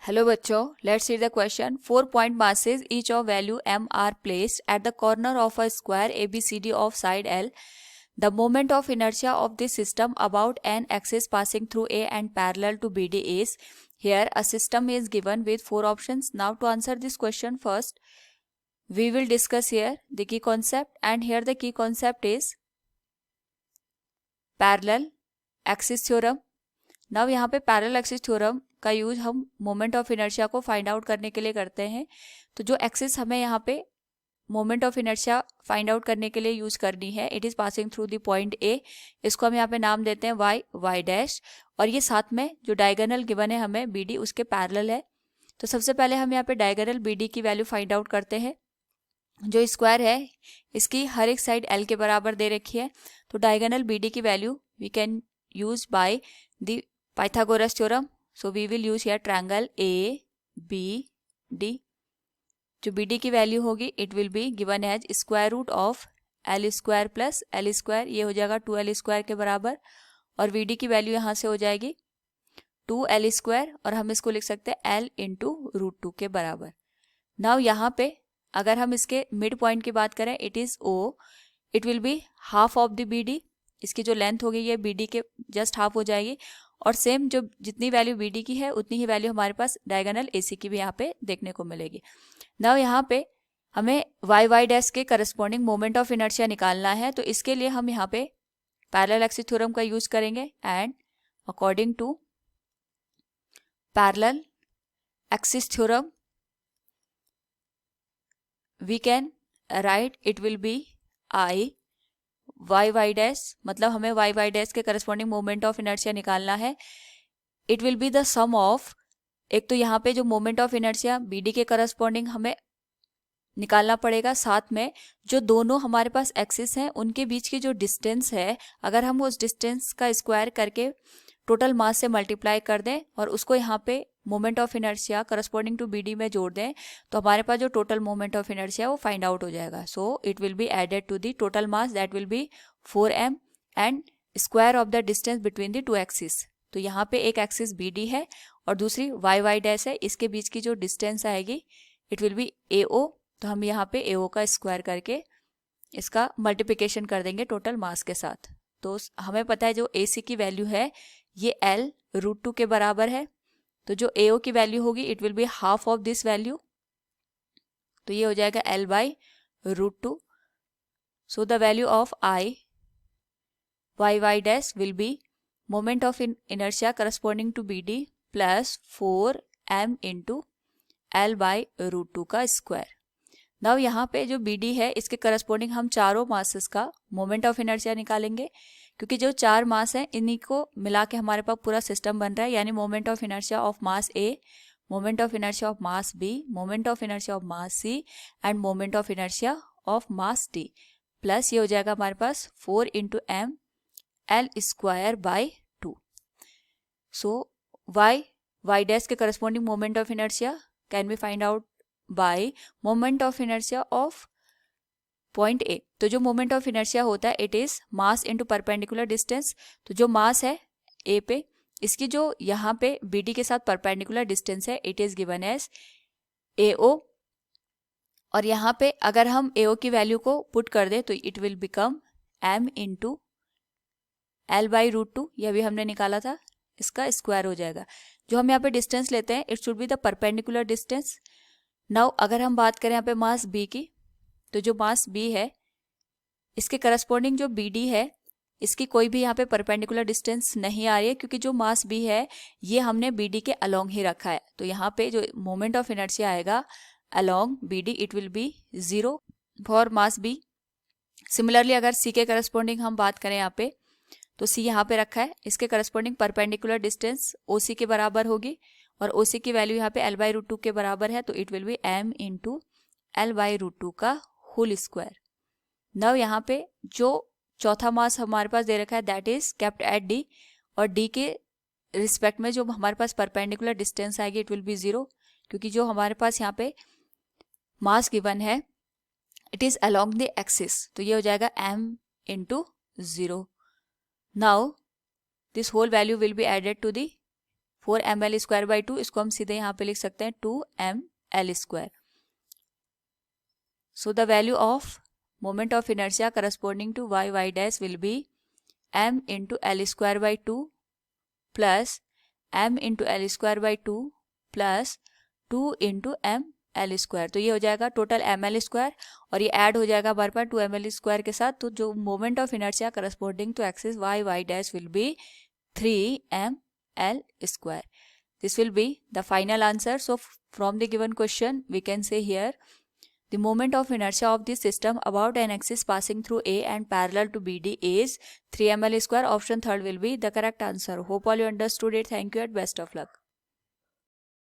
Hello बच्चों, let's see the question. 4 point masses each of value m are placed at the corner of a square ABCD of side L. The moment of inertia of this system about n axis passing through A and parallel to BD is. Here a system is given with 4 options. Now to answer this question first, we will discuss here the key concept, and here the key concept is parallel axis theorem. Now यहाँ पे parallel axis theorem का use हम moment of inertia को find out करने के लिए करते हैं. तो जो एक्सिस हमें यहाँ पे moment of inertia find out करने के लिए यूज करनी है, it is passing through the point A. इसको हम यहाँ पे नाम देते हैं वाई, वाई डैश, और ये साथ में जो डायगोनल गिवन है हमें बी डी, उसके पैरेलल है. तो सबसे पहले हम यहाँ पे डायगोनल बी डी की वैल्यू फाइंड आउट करते हैं. जो स्क्वायर है इसकी हर एक साइड एल के बराबर दे रखी है. तो डायगोनल बी डी की value we can use by the Pythagoras theorem. So we will use here triangle A B D. जो BD की वैल्यू होगी it will be given as square root of L square plus L square, ये हो जाएगा 2L square के बराबर. और VD की वैल्यू यहाँ से हो जाएगी 2L square, और हम इसको लिख सकते हैं L इंटू रूट 2 के बराबर. नाउ यहाँ पे अगर हम इसके मिड पॉइंट की बात करें, it is O, it will be half of the BD. इसकी जो लेंथ होगी ये BD के जस्ट हाफ हो जाएगी. और सेम जो जितनी वैल्यू BD की है उतनी ही वैल्यू हमारे पास डायगोनल AC की भी यहाँ पे देखने को मिलेगी. नाउ यहाँ पे हमें वाई वाई डैश के करस्पॉन्डिंग मोमेंट ऑफ इनर्शिया निकालना है. तो इसके लिए हम यहाँ पे पैरेलल एक्सिस थ्योरम का यूज करेंगे. And according to parallel axis theorem we can write it will be I y y dash, मतलब हमें वाई वाई डैश के करस्पॉन्डिंग मोमेंट ऑफ इनर्शिया निकालना है. It will be the sum of, एक तो यहाँ पे जो मोमेंट ऑफ इनर्शिया BD के करस्पॉन्डिंग हमें निकालना पड़ेगा, साथ में जो दोनों हमारे पास एक्सिस हैं उनके बीच की जो डिस्टेंस है, अगर हम उस डिस्टेंस का स्क्वायर करके टोटल मास से मल्टीप्लाई कर दें और उसको यहाँ पे moment of inertia corresponding to BD में जोड़ दें, तो हमारे पास जो टोटल मोमेंट ऑफ इनर्शिया वो फाइंड आउट हो जाएगा. So it will be added to the total mass, that will be 4m and square of the distance between the two axis. तो यहाँ पे एक एक्सिस BD है और दूसरी वाई वाई डैश है. इसके बीच की जो डिस्टेंस आएगी इट विल बी AO. तो हम यहाँ पे AO का स्क्वायर करके इसका मल्टीप्लिकेशन कर देंगे टोटल मास के साथ. तो हमें पता है जो AC की वैल्यू है ये L रूट 2 के बराबर है. तो जो AO की वैल्यू होगी it will be half of this value. तो ये हो जाएगा L by root 2. So the value of I y y dash will be moment of inertia corresponding to BD plus 4m into L by root 2 का square. Now यहाँ पे जो BD है इसके करस्पॉन्डिंग हम चारों मासेस का मोमेंट ऑफ इनर्शिया निकालेंगे, क्योंकि जो चार मास हैं इन्हीं को मिला के हमारे पास पूरा सिस्टम बन रहा है. यानी moment of inertia of mass A, moment of inertia of mass B, moment of inertia of mass C and moment of inertia of mass D. Plus ये हो जाएगा हमारे पास 4 into M L square by 2. So y dash के corresponding moment of inertia can be find out by moment of inertia of point A. तो जो moment of inertia होता है it is mass into perpendicular distance. तो जो मास है A पे, इसकी जो यहाँ पे BD के साथ परपेंडिकुलर डिस्टेंस है it is given as AO. और यहाँ पे अगर हम AO की वैल्यू को पुट कर दे तो it will become M into L by root 2. यह भी हमने निकाला था, इसका स्क्वायर हो जाएगा. जो हम यहाँ पे डिस्टेंस लेते हैं it should be the perpendicular distance. Now अगर हम बात करें यहाँ पे मास B की, तो जो मास B है इसके करस्पॉन्डिंग जो BD है इसकी कोई भी यहाँ पे परपेंडिकुलर डिस्टेंस नहीं आ रही है, क्योंकि जो मास B है ये हमने BD के अलोंग ही रखा है. तो यहाँ पे जो मोमेंट ऑफ इनर्शिया आएगा along BD it will be 0 for mass B. Similarly अगर C के करस्पॉन्डिंग हम बात करें यहाँ पे, तो C यहाँ पे रखा है, इसके करस्पॉन्डिंग परपेंडिकुलर डिस्टेंस OC के बराबर होगी और OC की वैल्यू यहाँ पे L बाई रूट 2 के बराबर है. तो it will be M into L by root 2 का होल स्क्वायर. नव यहाँ पे जो चौथा मास हमारे पास दे रखा है that is kept at D, और D के रिस्पेक्ट में जो हमारे पास परपेंडिकुलर डिस्टेंस आएगी इट विल बी 0, क्योंकि जो हमारे पास यहाँ पे मास गिवन है it is along the axis. तो ये हो जाएगा M into 0. Now this whole value will be added to the 4ml² / 2, इसको हम सीधे यहाँ पे लिख सकते हैं 2ml². So the value of moment of inertia corresponding to y dash will be m into l² / 2 plus m into l² / 2 plus 2 into ml². तो ये हो जाएगा टोटल ml² और ये ऐड हो जाएगा हमारे पास 2ml² के साथ. तो जो moment of inertia corresponding to axis y dash will be 3ml². This will be the final answer. So from the given question we can say here the moment of inertia of this system about an axis passing through A and parallel to BD is 3ml². Option third will be the correct answer. Hope all you understood it. Thank you and best of luck.